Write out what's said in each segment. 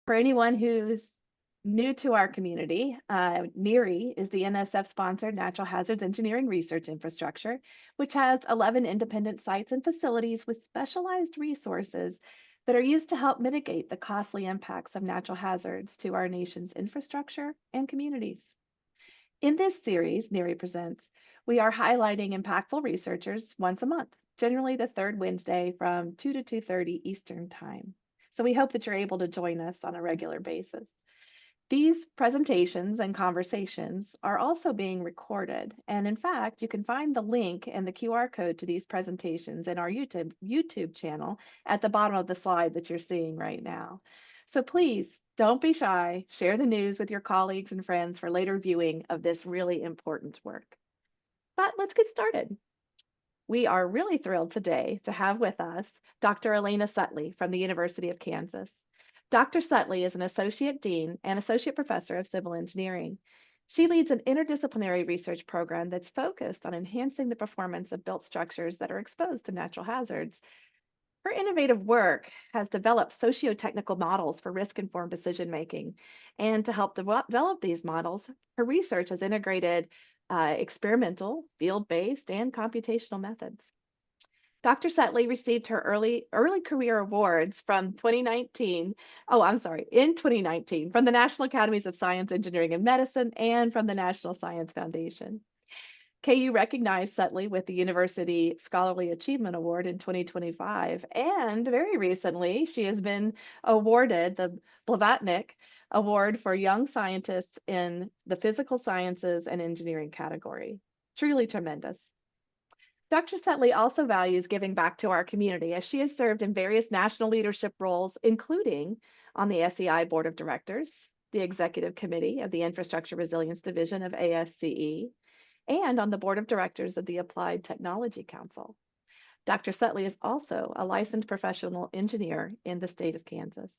For anyone who's new to our community, NHERI is the NSF-sponsored Natural Hazards Engineering Research Infrastructure, which has 11 independent sites and facilities with specialized resources that are used to help mitigate the costly impacts of natural hazards to our nation's infrastructure and communities. In this series, NHERI Presents, we are highlighting impactful researchers once a month, generally the third Wednesday from 2 to 2:30 Eastern Time. So we hope that you're able to join us on a regular basis. These presentations and conversations are also being recorded. And in fact, you can find the link and the QR code to these presentations in our YouTube channel at the bottom of the slide that you're seeing right now. So please don't be shy. Share the news with your colleagues and friends for later viewing of this really important work. But let's get started. We are really thrilled today to have with us Dr. Elaina Sutley from the University of Kansas. Dr. Sutley is an associate dean and associate professor of civil engineering. She leads an interdisciplinary research program that's focused on enhancing the performance of built structures that are exposed to natural hazards. Her innovative work has developed socio-technical models for risk-informed decision-making. And to help develop these models, her research has integrated experimental, field-based, and computational methods. Dr. Sutley received her early career awards from 2019. Oh, I'm sorry, in 2019 from the National Academies of Science, Engineering, and Medicine and from the National Science Foundation. KU recognized Sutley with the University Scholarly Achievement Award in 2025, and very recently, she has been awarded the Blavatnik Award for Young Scientists in the Physical Sciences and Engineering category. Truly tremendous. Dr. Sutley also values giving back to our community as she has served in various national leadership roles, including on the SEI Board of Directors, the Executive Committee of the Infrastructure Resilience Division of ASCE, and on the Board of Directors of the Applied Technology Council. Dr. Sutley is also a licensed professional engineer in the state of Kansas.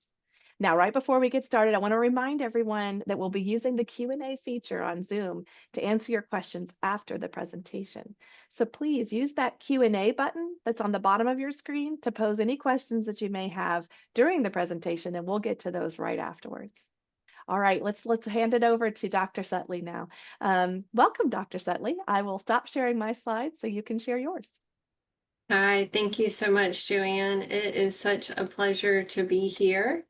Now, right before we get started, I want to remind everyone that we'll be using the Q&A feature on Zoom to answer your questions after the presentation. So please use that Q&A button that's on the bottom of your screen to pose any questions that you may have during the presentation, and we'll get to those right afterwards. All right, let's hand it over to Dr. Sutley now. Welcome, Dr. Sutley. I will stop sharing my slides so you can share yours. Hi, thank you so much, Joanne. It is such a pleasure to be here.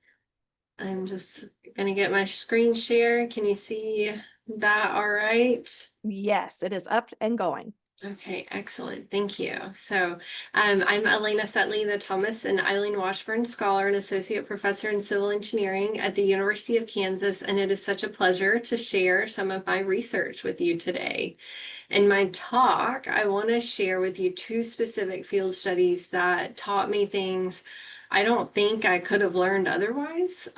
I'm just going to get my screen share. Can you see that all right? Yes, it is up and going. Okay, excellent. Thank you. So I'm Elaina Sutley, the Thomas and Eileen Washburn Scholar and Associate Professor in Civil Engineering at the University of Kansas, and it is such a pleasure to share some of my research with you today. In my talk, I want to share with you two specific field studies that taught me things I don't think I could have learned otherwise,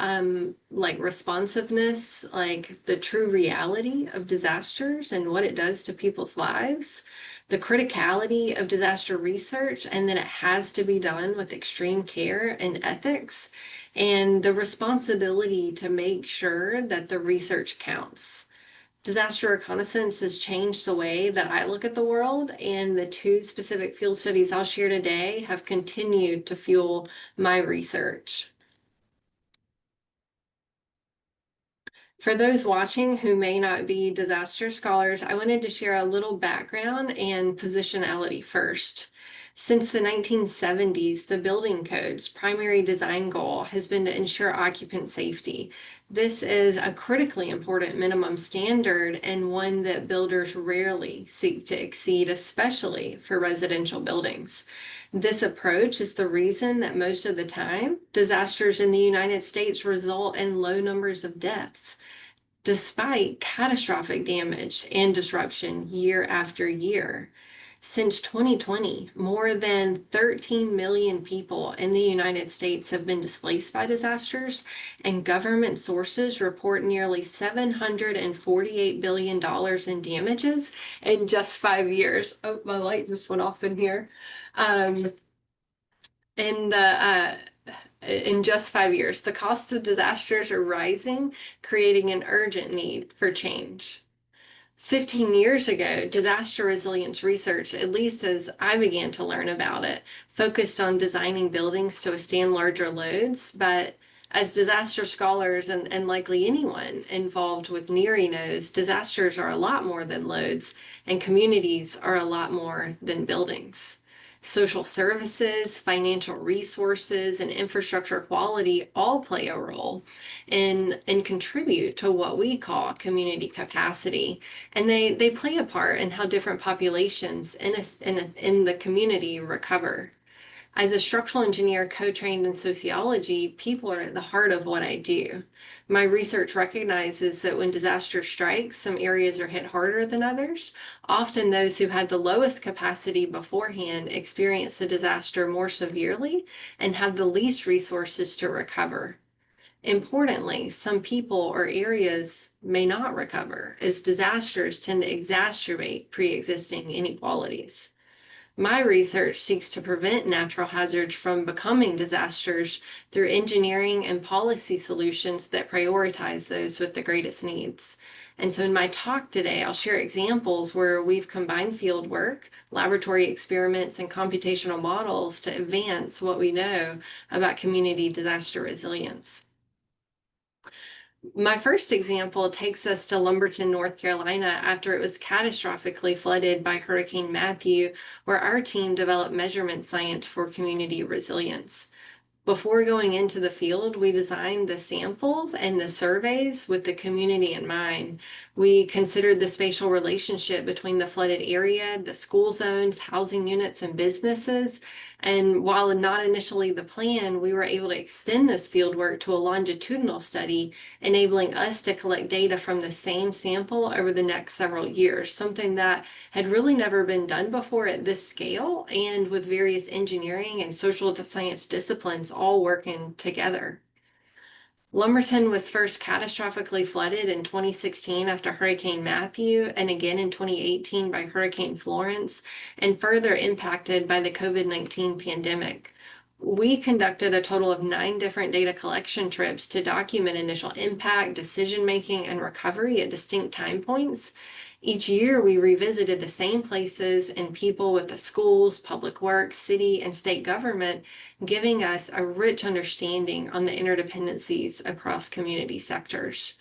like responsiveness, like the true reality of disasters and what it does to people's lives, the criticality of disaster research, and that it has to be done with extreme care and ethics, and the responsibility to make sure that the research counts. Disaster reconnaissance has changed the way that I look at the world, and the two specific field studies I'll share today have continued to fuel my research. For those watching who may not be disaster scholars, I wanted to share a little background and positionality first. Since the 1970s, the building code's primary design goal has been to ensure occupant safety. This is a critically important minimum standard and one that builders rarely seek to exceed, especially for residential buildings. This approach is the reason that most of the time, disasters in the United States result in low numbers of deaths, despite catastrophic damage and disruption year after year. Since 2020, more than 13 million people in the United States have been displaced by disasters, and government sources report nearly $748 billion in damages in just 5 years. Oh, my light just went off in here. In just 5 years, the costs of disasters are rising, creating an urgent need for change. 15 years ago, disaster resilience research, at least as I began to learn about it, focused on designing buildings to withstand larger loads, but As disaster scholars and likely anyone involved with NHERI knows, disasters are a lot more than loads, and communities are a lot more than buildings. Social services, financial resources, and infrastructure quality all play a role and contribute to what we call community capacity. And they play a part in how different populations in the community recover. As a structural engineer co-trained in sociology, people are at the heart of what I do. My research recognizes that when disaster strikes, some areas are hit harder than others. Often those who had the lowest capacity beforehand experience the disaster more severely and have the least resources to recover. Importantly, some people or areas may not recover, as disasters tend to exacerbate pre-existing inequalities. My research seeks to prevent natural hazards from becoming disasters through engineering and policy solutions that prioritize those with the greatest needs. And so in my talk today, I'll share examples where we've combined field work, laboratory experiments, and computational models to advance what we know about community disaster resilience. My first example takes us to Lumberton, North Carolina, after it was catastrophically flooded by Hurricane Matthew, where our team developed measurement science for community resilience. Before going into the field, we designed the samples and the surveys with the community in mind. We considered the spatial relationship between the flooded area, the school zones, housing units, and businesses. And while not initially the plan, we were able to extend this fieldwork to a longitudinal study, enabling us to collect data from the same sample over the next several years, something that had really never been done before at this scale and with various engineering and social science disciplines all working together. Lumberton was first catastrophically flooded in 2016 after Hurricane Matthew, and again in 2018 by Hurricane Florence, and further impacted by the COVID-19 pandemic. We conducted a total of 9 different data collection trips to document initial impact, decision-making, and recovery at distinct time points. Each year, we revisited the same places and people with the schools, public works, city, and state government, giving us a rich understanding on the interdependencies across community sectors.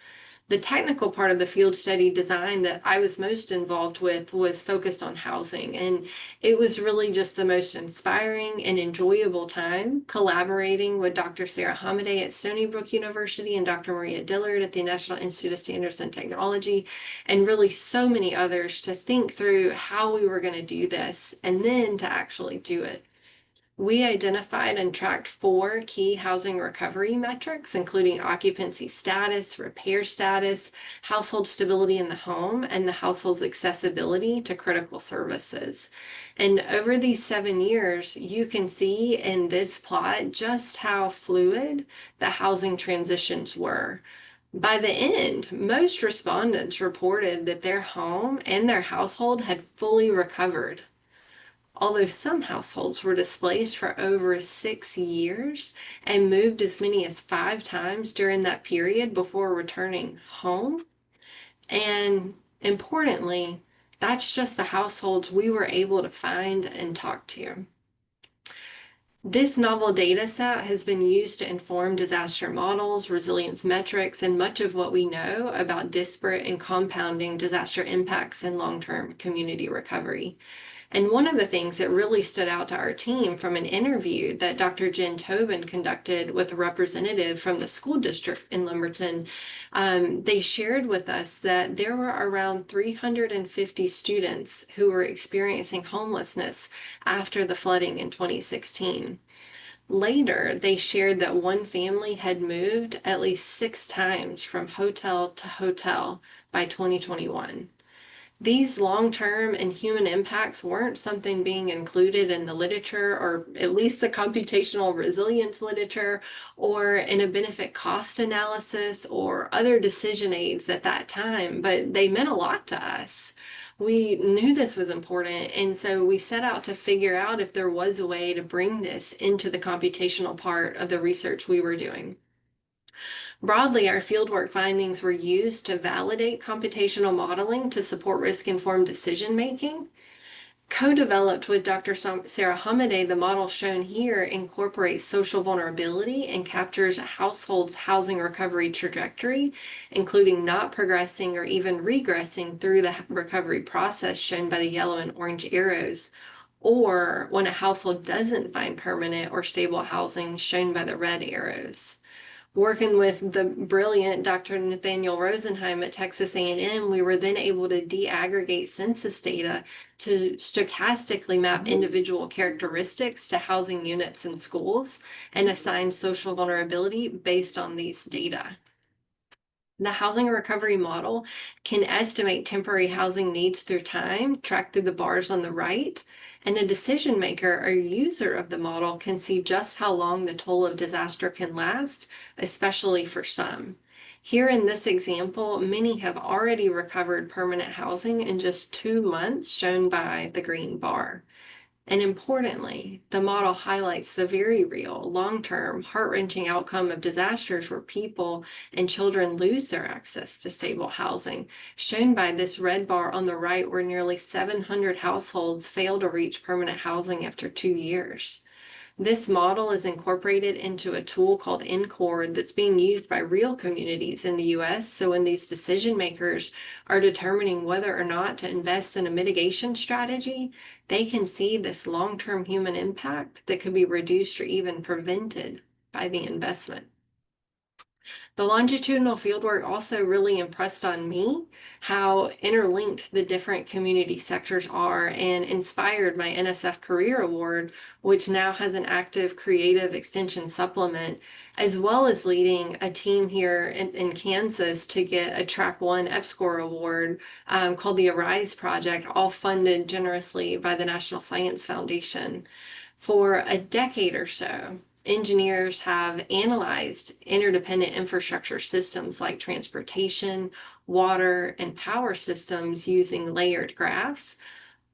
The technical part of the field study design that I was most involved with was focused on housing, and it was really just the most inspiring and enjoyable time collaborating with Dr. Sarah Hamadeh at Stony Brook University and Dr. Maria Dillard at the National Institute of Standards and Technology, and really so many others to think through how we were going to do this and then to actually do it. We identified and tracked 4 key housing recovery metrics, including occupancy status, repair status, household stability in the home, and the household's accessibility to critical services. And over these 7 years, you can see in this plot just how fluid the housing transitions were. By the end, most respondents reported that their home and their household had fully recovered, although some households were displaced for over 6 years and moved as many as 5 times during that period before returning home. And importantly, that's just the households we were able to find and talk to. This novel data set has been used to inform disaster models, resilience metrics, and much of what we know about disparate and compounding disaster impacts and long-term community recovery. And one of the things that really stood out to our team from an interview that Dr. Jen Tobin conducted with a representative from the school district in Lumberton, they shared with us that there were around 350 students who were experiencing homelessness after the flooding in 2016. Later, they shared that one family had moved at least 6 times from hotel to hotel by 2021. These long-term and human impacts weren't something being included in the literature, or at least the computational resilience literature, or in a benefit cost analysis or other decision aids at that time, but they meant a lot to us. We knew this was important, and so we set out to figure out if there was a way to bring this into the computational part of the research we were doing. Broadly, our fieldwork findings were used to validate computational modeling to support risk-informed decision-making. Co-developed with Dr. Sarah Hamadeh, the model shown here incorporates social vulnerability and captures a household's housing recovery trajectory, including not progressing or even regressing through the recovery process shown by the yellow and orange arrows, or when a household doesn't find permanent or stable housing shown by the red arrows. Working with the brilliant Dr. Nathaniel Rosenheim at Texas A&M, we were then able to de-aggregate census data to stochastically map individual characteristics to housing units and schools and assign social vulnerability based on these data. The housing recovery model can estimate temporary housing needs through time, tracked through the bars on the right, and a decision maker or user of the model can see just how long the toll of disaster can last, especially for some. Here in this example, many have already recovered permanent housing in just 2 months, shown by the green bar. And importantly, the model highlights the very real, long-term, heart-wrenching outcome of disasters where people and children lose their access to stable housing, shown by this red bar on the right where nearly 700 households fail to reach permanent housing after 2 years. This model is incorporated into a tool called NCORE that's being used by real communities in the US. So when these decision makers are determining whether or not to invest in a mitigation strategy, they can see this long-term human impact that could be reduced or even prevented by the investment. The longitudinal fieldwork also really impressed on me how interlinked the different community sectors are and inspired my NSF Career Award, which now has an active creative extension supplement, as well as leading a team here in Kansas to get a Track 1 EPSCoR Award called the ARISE Project, all funded generously by the National Science Foundation. For a decade or so, engineers have analyzed interdependent infrastructure systems like transportation, water, and power systems using layered graphs,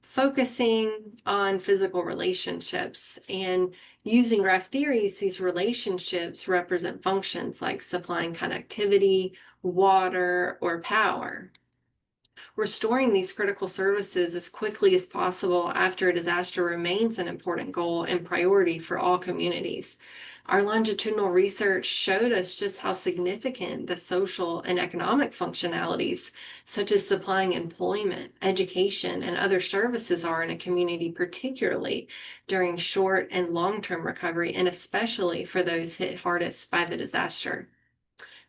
focusing on physical relationships. And using graph theories, these relationships represent functions like supplying connectivity, water, or power. Restoring these critical services as quickly as possible after a disaster remains an important goal and priority for all communities. Our longitudinal research showed us just how significant the social and economic functionalities, such as supplying employment, education, and other services are in a community, particularly during short and long-term recovery, and especially for those hit hardest by the disaster.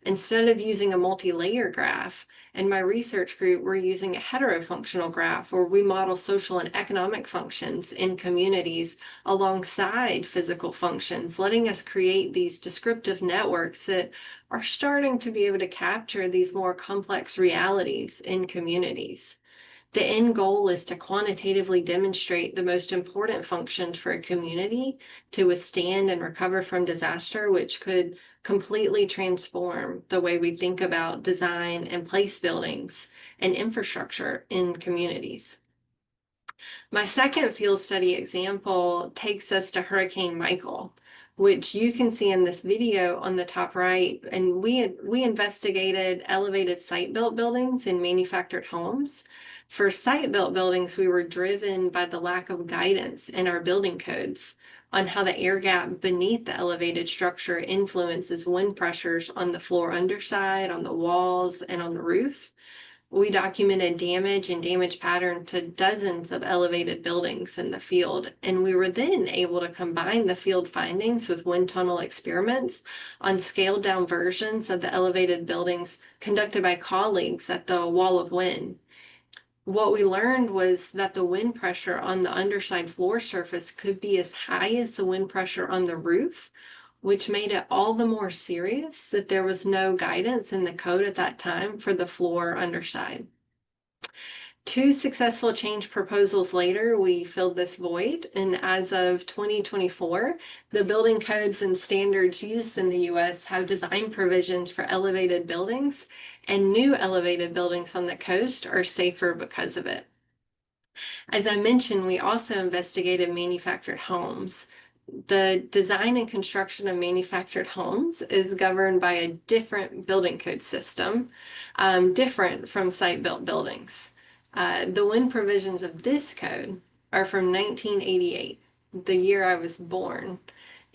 Instead of using a multi-layer graph, in my research group, we're using a heterofunctional graph where we model social and economic functions in communities alongside physical functions, letting us create these descriptive networks that are starting to be able to capture these more complex realities in communities. The end goal is to quantitatively demonstrate the most important functions for a community to withstand and recover from disaster, which could completely transform the way we think about design and place buildings and infrastructure in communities. My second field study example takes us to Hurricane Michael, which you can see in this video on the top right. And we investigated elevated site-built buildings and manufactured homes. For site-built buildings, we were driven by the lack of guidance in our building codes on how the air gap beneath the elevated structure influences wind pressures on the floor underside, on the walls, and on the roof. We documented damage and damage pattern to dozens of elevated buildings in the field, and we were then able to combine the field findings with wind tunnel experiments on scaled down versions of the elevated buildings conducted by colleagues at the Wall of Wind. What we learned was that the wind pressure on the underside floor surface could be as high as the wind pressure on the roof, which made it all the more serious that there was no guidance in the code at that time for the floor underside. 2 successful change proposals later, we filled this void, and as of 2024, the building codes and standards used in the US have design provisions for elevated buildings, and new elevated buildings on the coast are safer because of it. As I mentioned, we also investigated manufactured homes. The design and construction of manufactured homes is governed by a different building code system, different from site-built buildings. The wind provisions of this code are from 1988, the year I was born.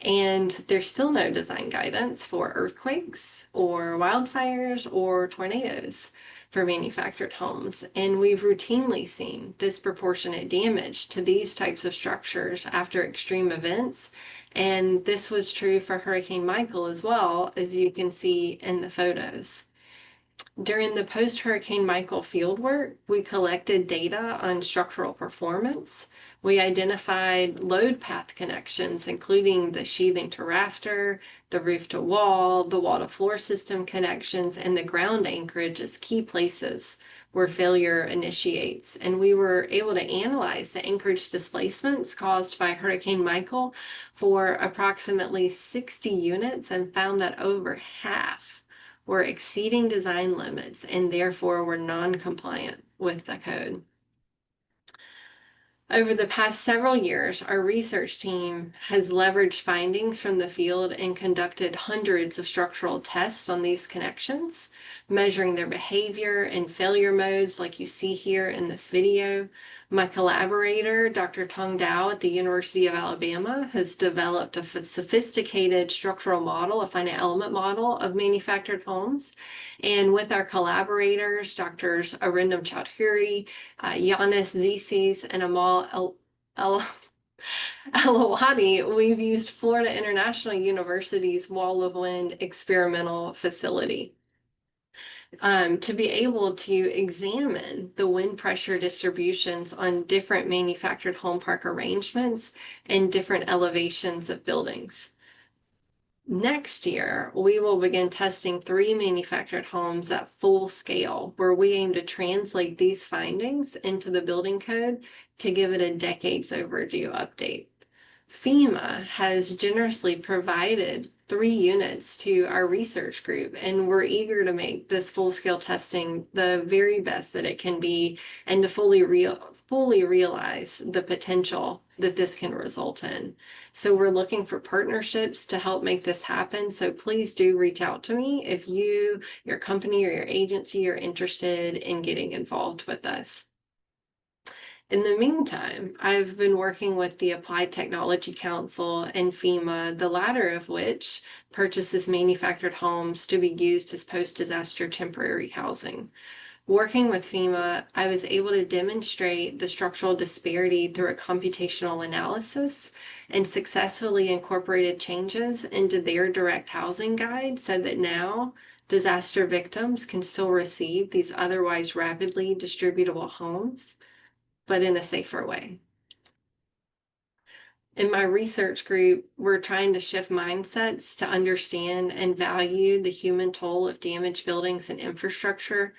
And there's still no design guidance for earthquakes or wildfires or tornadoes for manufactured homes. And we've routinely seen disproportionate damage to these types of structures after extreme events. And this was true for Hurricane Michael as well, as you can see in the photos. During the post-Hurricane Michael fieldwork, we collected data on structural performance. We identified load path connections, including the sheathing to rafter, the roof to wall, the wall to floor system connections, and the ground anchorage as key places where failure initiates. And we were able to analyze the anchorage displacements caused by Hurricane Michael for approximately 60 units and found that over half were exceeding design limits and therefore were non-compliant with the code. Over the past several years, our research team has leveraged findings from the field and conducted hundreds of structural tests on these connections, measuring their behavior and failure modes like you see here in this video. My collaborator, Dr. Tong Dao at the University of Alabama, has developed a sophisticated structural model, a finite element model of manufactured homes. And with our collaborators, Drs. Arindam Chowdhury, Giannis Zisis, and Amal Alawadi, we've used Florida International University's Wall of Wind experimental facility to be able to examine the wind pressure distributions on different manufactured home park arrangements and different elevations of buildings. Next year, we will begin testing 3 manufactured homes at full scale, where we aim to translate these findings into the building code to give it a decades overdue update. FEMA has generously provided 3 units to our research group, and we're eager to make this full-scale testing the very best that it can be and to fully realize the potential that this can result in. So we're looking for partnerships to help make this happen. So please do reach out to me if you, your company, or your agency are interested in getting involved with us. In the meantime, I've been working with the Applied Technology Council and FEMA, the latter of which purchases manufactured homes to be used as post-disaster temporary housing. Working with FEMA, I was able to demonstrate the structural disparity through a computational analysis and successfully incorporated changes into their direct housing guide so that now disaster victims can still receive these otherwise rapidly distributable homes, but in a safer way. In my research group, we're trying to shift mindsets to understand and value the human toll of damaged buildings and infrastructure.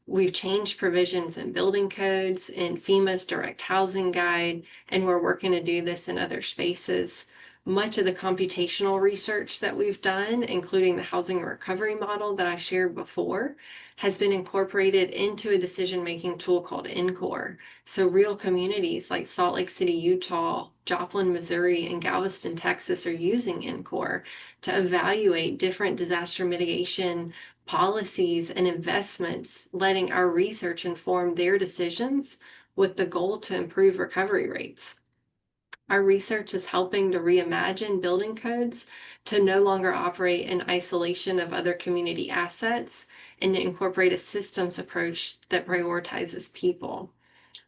We've changed provisions in building codes, in FEMA's direct housing guide, and we're working to do this in other spaces. Much of the computational research that we've done, including the housing recovery model that I shared before, has been incorporated into a decision-making tool called NCORE. So real communities like Salt Lake City, Utah, Joplin, Missouri, and Galveston, Texas are using NCORE to evaluate different disaster mitigation policies and investments, letting our research inform their decisions with the goal to improve recovery rates. Our research is helping to reimagine building codes to no longer operate in isolation of other community assets and to incorporate a systems approach that prioritizes people.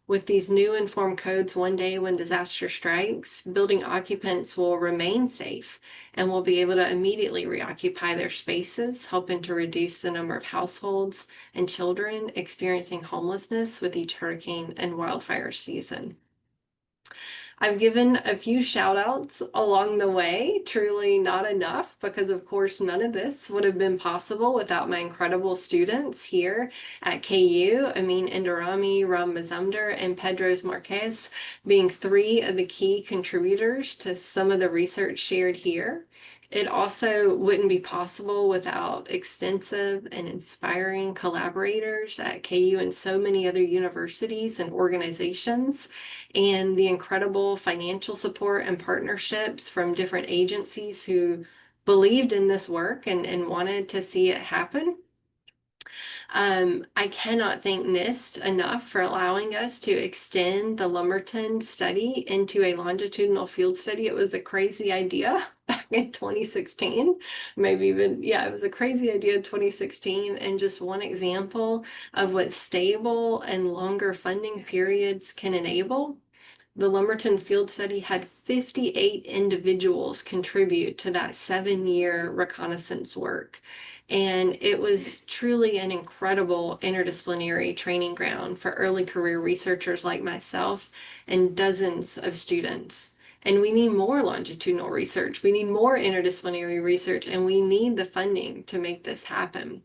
With these new informed codes, one day when disaster strikes, building occupants will remain safe and will be able to immediately reoccupy their spaces, helping to reduce the number of households and children experiencing homelessness with each hurricane and wildfire season. I've given a few shout outs along the way, truly not enough, because of course none of this would have been possible without my incredible students here at KU, Amin Indarami, Ram Mazumdar, and Pedros Marquez being 3 of the key contributors to some of the research shared here. It also wouldn't be possible without extensive and inspiring collaborators at KU and so many other universities and organizations, and the incredible financial support and partnerships from different agencies who believed in this work and wanted to see it happen. I cannot thank NIST enough for allowing us to extend the Lumberton study into a longitudinal field study. It was a crazy idea back in 2016, maybe even, yeah, it was a crazy idea in 2016, and just one example of what stable and longer funding periods can enable. The Lumberton field study had 58 individuals contribute to that 7-year reconnaissance work. And it was truly an incredible interdisciplinary training ground for early career researchers like myself and dozens of students. And we need more longitudinal research. We need more interdisciplinary research, and we need the funding to make this happen.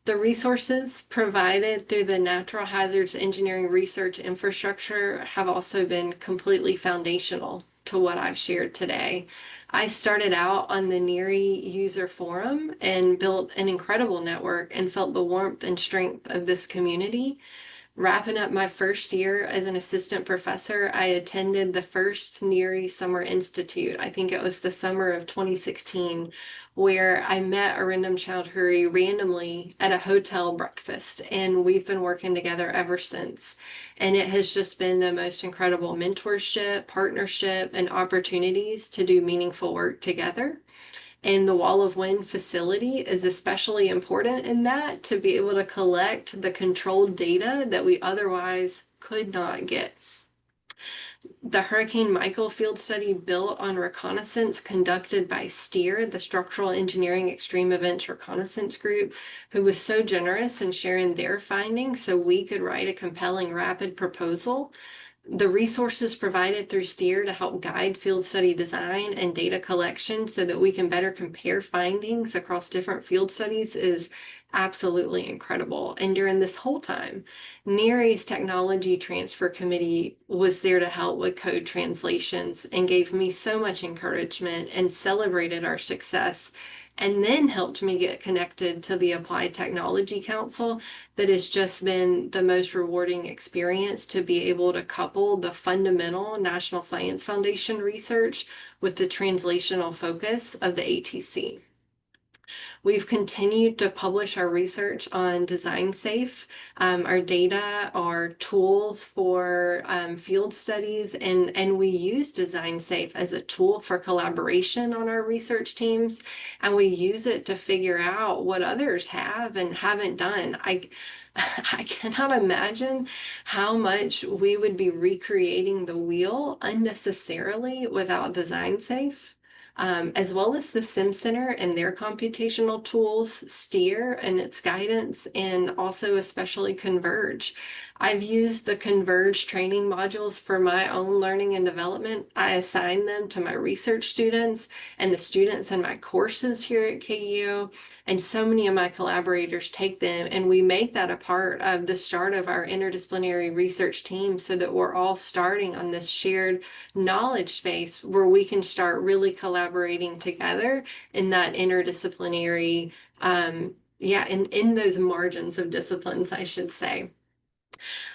The resources provided through the Natural Hazards Engineering Research Infrastructure have also been completely foundational to what I've shared today. I started out on the NHERI user forum and built an incredible network and felt the warmth and strength of this community. Wrapping up my first year as an assistant professor, I attended the first NHERI Summer Institute. I think it was the summer of 2016, where I met Arindam Chowdhury randomly at a hotel breakfast, and we've been working together ever since. And it has just been the most incredible mentorship, partnership, and opportunities to do meaningful work together. And the Wall of Wind facility is especially important in that, to be able to collect the controlled data that we otherwise could not get. The Hurricane Michael field study built on reconnaissance conducted by STEER, the Structural Engineering Extreme Events Reconnaissance Group, who was so generous in sharing their findings so we could write a compelling rapid proposal. The resources provided through STEER to help guide field study design and data collection so that we can better compare findings across different field studies is absolutely incredible. And during this whole time, NHERI's Technology Transfer Committee was there to help with code translations and gave me so much encouragement and celebrated our success, and then helped me get connected to the Applied Technology Council. That has just been the most rewarding experience, to be able to couple the fundamental National Science Foundation research with the translational focus of the ATC. We've continued to publish our research on design safe, our data, our tools for field studies, and we use design safe as a tool for collaboration on our research teams, and we use it to figure out what others have and haven't done. I cannot imagine how much we would be recreating the wheel unnecessarily without design safe. As well as the Sim Center and their computational tools, STEER and its guidance, and also especially Converge. I've used the Converge training modules for my own learning and development. I assign them to my research students and the students in my courses here at KU, and so many of my collaborators take them, and we make that a part of the start of our interdisciplinary research team so that we're all starting on this shared knowledge space where we can start really collaborating together in that interdisciplinary, in those margins of disciplines, I should say.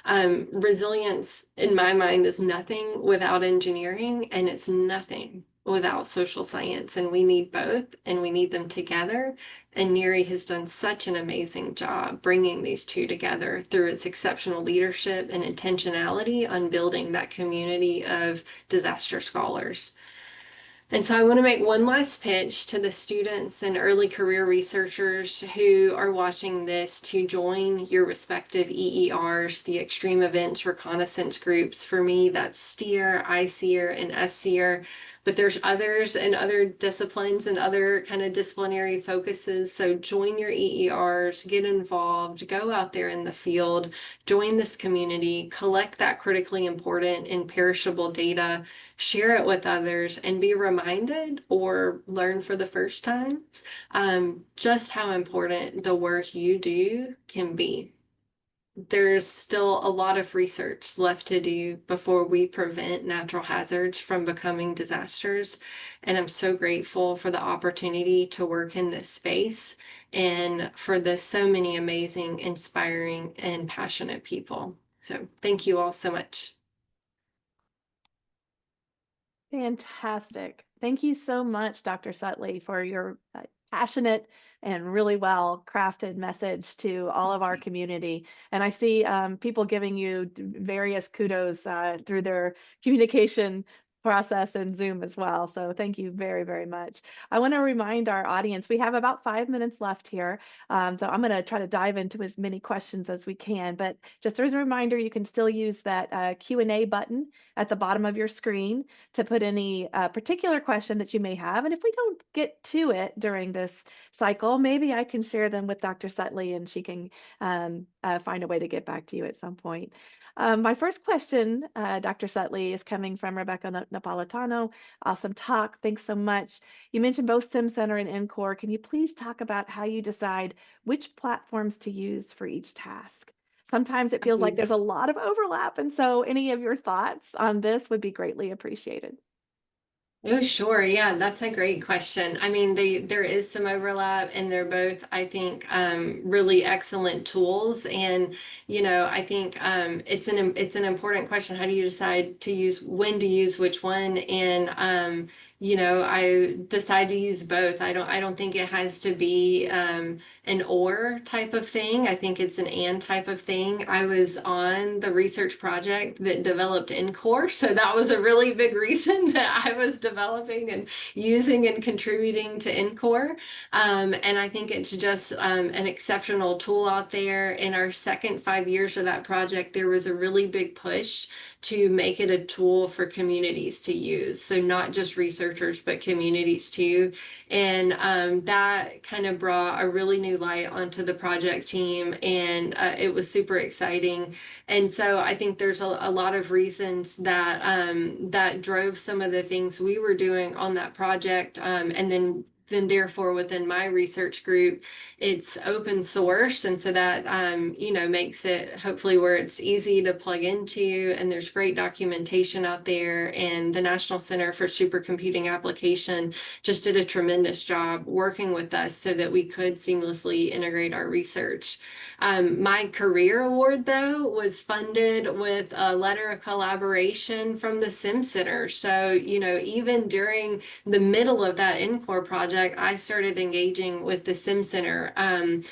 Resilience, in my mind, is nothing without engineering, and it's nothing without social science. And we need both, and we need them together. And NHERI has done such an amazing job bringing these two together through its exceptional leadership and intentionality on building that community of disaster scholars. And so I want to make one last pitch to the students and early career researchers who are watching this to join your respective EERs, the Extreme Events Reconnaissance Groups. For me, that's STEER, ICEER, and SCEER. But there's others and other disciplines and other kind of disciplinary focuses. So join your EERs, get involved, go out there in the field, join this community, collect that critically important and perishable data, share it with others, and be reminded or learn for the first time just how important the work you do can be. There's still a lot of research left to do before we prevent natural hazards from becoming disasters. And I'm so grateful for the opportunity to work in this space and for the so many amazing, inspiring, and passionate people. So thank you all so much. Fantastic. Thank you so much, Dr. Sutley, for your passionate and really well crafted message to all of our community. And I see people giving you various kudos through their communication process in Zoom as well. So thank you very, very much. I want to remind our audience we have about 5 minutes left here. So I'm going to try to dive into as many questions as we can. But just as a reminder, you can still use that Q&A button at the bottom of your screen to put any particular question that you may have. And if we don't get to it during this cycle, maybe I can share them with Dr. Sutley and she can find a way to get back to you at some point. My first question, Dr. Sutley, is coming from Rebecca Napolitano. Awesome talk. Thanks so much. You mentioned both SimCenter and NCORE. Can you please talk about how you decide which platforms to use for each task? Sometimes it feels like there's a lot of overlap, and so any of your thoughts on this would be greatly appreciated. Oh, sure. Yeah, that's a great question. I mean, there is some overlap and they're both, I think, really excellent tools. And, I think it's an important question. How do you decide to use when to use which one? And I decide to use both. I don't think it has to be an or type of thing. I think it's an and type of thing. I was on the research project that developed NCORE, so that was a really big reason that I was developing and using and contributing to NCORE. And I think it's just an exceptional tool out there. In our second 5 years of that project, there was a really big push to make it a tool for communities to use. So not just researchers, but communities too. And that kind of brought a really new light onto the project team, and it was super exciting. And so I think there's a lot of reasons that that drove some of the things we were doing on that project, and then therefore within my research group, it's open source. And so that, makes it hopefully where it's easy to plug into, and there's great documentation out there. And the National Center for Supercomputing Application just did a tremendous job working with us so that we could seamlessly integrate our research. My career award, though, was funded with a letter of collaboration from the Sim Center. So, even during the middle of that NCORE project, I started engaging with the Sim Center. And,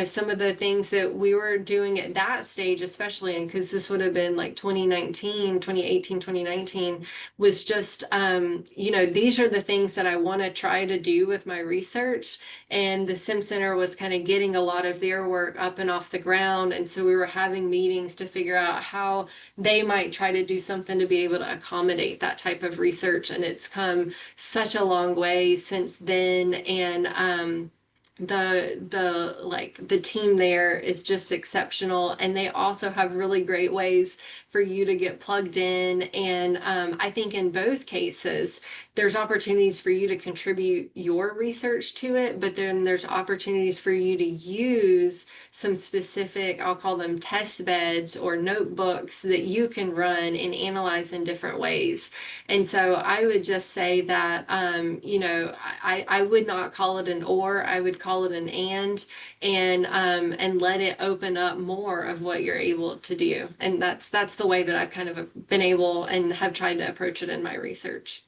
some of the things that we were doing at that stage, especially, and because this would have been like 2018, 2019, was just, these are the things that I want to try to do with my research. And the Sim Center was kind of getting a lot of their work up and off the ground. And so we were having meetings to figure out how they might try to do something to be able to accommodate that type of research. And it's come such a long way since then. And the team there is just exceptional, and they also have really great ways for you to get plugged in. And I think in both cases there's opportunities for you to contribute your research to it, but then there's opportunities for you to use some specific, I'll call them test beds or notebooks that you can run and analyze in different ways. And so I would just say that I would not call it an or, I would call it an and let it open up more of what you're able to do. And that's the way that I've kind of been able and have tried to approach it in my research.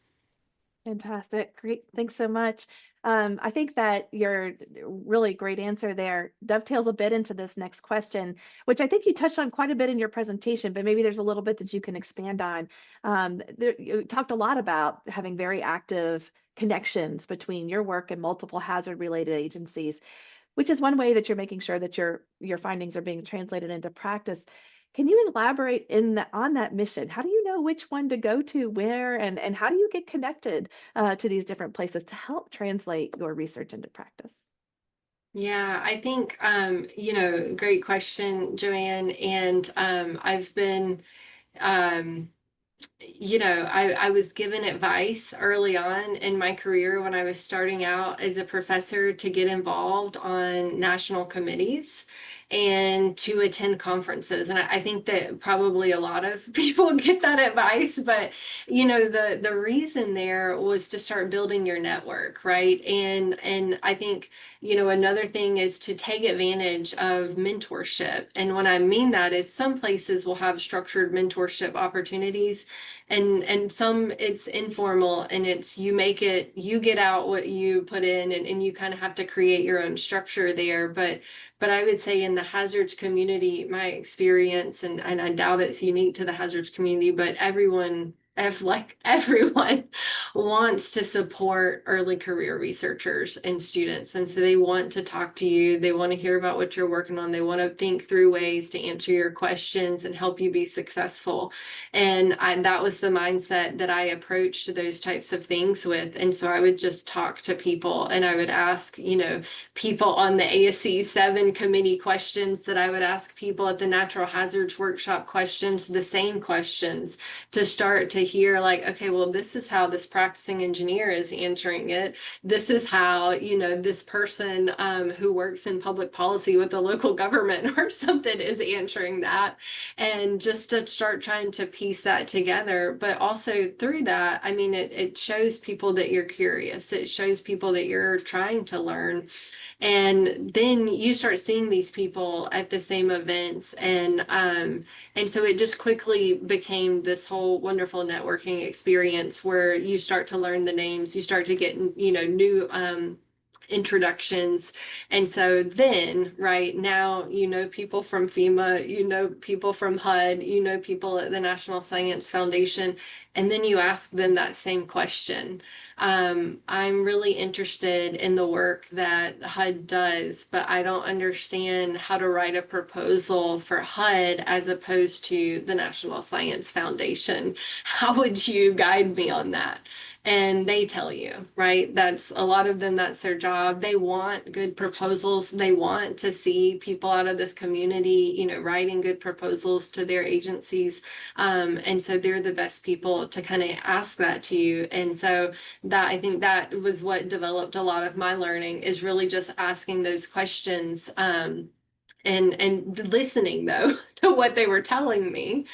Fantastic. Great. Thanks so much. I think that your really great answer there dovetails a bit into this next question, which I think you touched on quite a bit in your presentation, but maybe there's a little bit that you can expand on. You talked a lot about having very active connections between your work and multiple hazard related agencies, which is one way that you're making sure that your findings are being translated into practice. Can you elaborate on that mission? How do you know which one to go to where, and how do you get connected to these different places to help translate your research into practice? Yeah, I think, great question, Joanne. And I've been, um, I was given advice early on in my career when I was starting out as a professor to get involved on national committees and to attend conferences. And I think that probably a lot of people get that advice, but the reason there was to start building your network, right? And I think, another thing is to take advantage of mentorship. And what I mean that is some places will have structured mentorship opportunities. And some it's informal, and it's you get out what you put in, and you kind of have to create your own structure there. But I would say in the hazards community, my experience, and I doubt it's unique to the hazards community, but everyone wants to support early career researchers and students. And so they want to talk to you. They want to hear about what you're working on. They want to think through ways to answer your questions and help you be successful. And that was the mindset that I approached those types of things with. And so I would just talk to people, and I would ask, people on the ASC 7 committee questions that I would ask people at the natural hazards workshop questions, the same questions, to start to hear like, okay, well, this is how this practicing engineer is answering it. This is how, this person who works in public policy with the local government or something is answering that. And just to start trying to piece that together. But also through that, I mean, it shows people that you're curious. It shows people that you're trying to learn. And then you start seeing these people at the same events, and so it just quickly became this whole wonderful networking experience where you start to learn the names, you start to get new introductions. And so then, right now, people from FEMA, people from HUD, people at the National Science Foundation, and then you ask them that same question. I'm really interested in the work that HUD does, but I don't understand how to write a proposal for HUD as opposed to the National Science Foundation. How would you guide me on that? And they tell you, right? That's a lot of them, that's their job. They want good proposals. They want to see people out of this community, writing good proposals to their agencies. And so they're the best people to kind of ask that to you. And so I think that was what developed a lot of my learning, is really just asking those questions. And listening though to what they were telling me,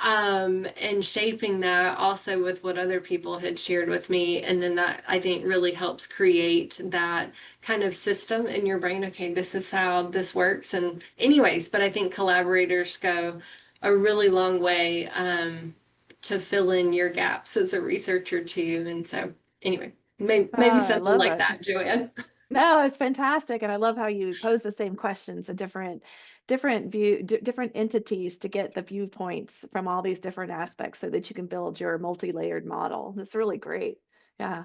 and shaping that also with what other people had shared with me. And then that, I think, really helps create that kind of system in your brain. Okay, this is how this works. And anyways, but I think collaborators go a really long way to fill in your gaps as a researcher too. And so anyway, maybe I something love like it. that, Joanne. No, it's fantastic, and I love how you pose the same questions to different entities to get the viewpoints from all these different aspects so that you can build your multi-layered model. That's really great. Yeah.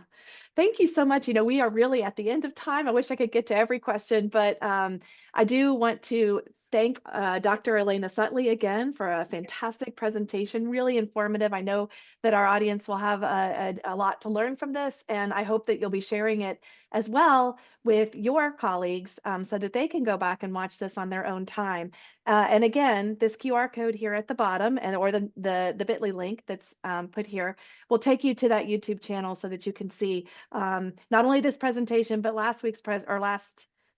Thank you so much. We are really at the end of time. I wish I could get to every question, but I do want to thank Dr. Elaina Sutley again for a fantastic presentation, really informative. I know that our audience will have a lot to learn from this, and I hope that you'll be sharing it as well with your colleagues so that they can go back and watch this on their own time. And again, this QR code here at the bottom, or the bit.ly link that's put here, will take you to that YouTube channel so that you can see not only this presentation, but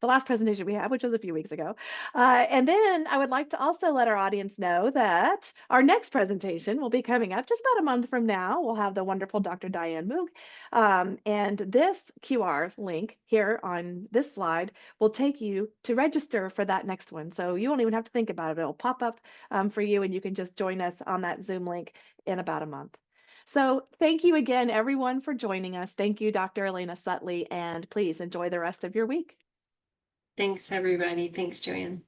the last presentation we had, which was a few weeks ago. And then I would like to also let our audience know that our next presentation will be coming up just about a month from now. We'll have the wonderful Dr. Diane Moog. And this QR link here on this slide will take you to register for that next one. So you won't even have to think about it. It'll pop up for you, and you can just join us on that Zoom link in about a month. So thank you again, everyone, for joining us. Thank you, Dr. Elaina Sutley, and please enjoy the rest of your week. Thanks, everybody. Thanks, Joanne.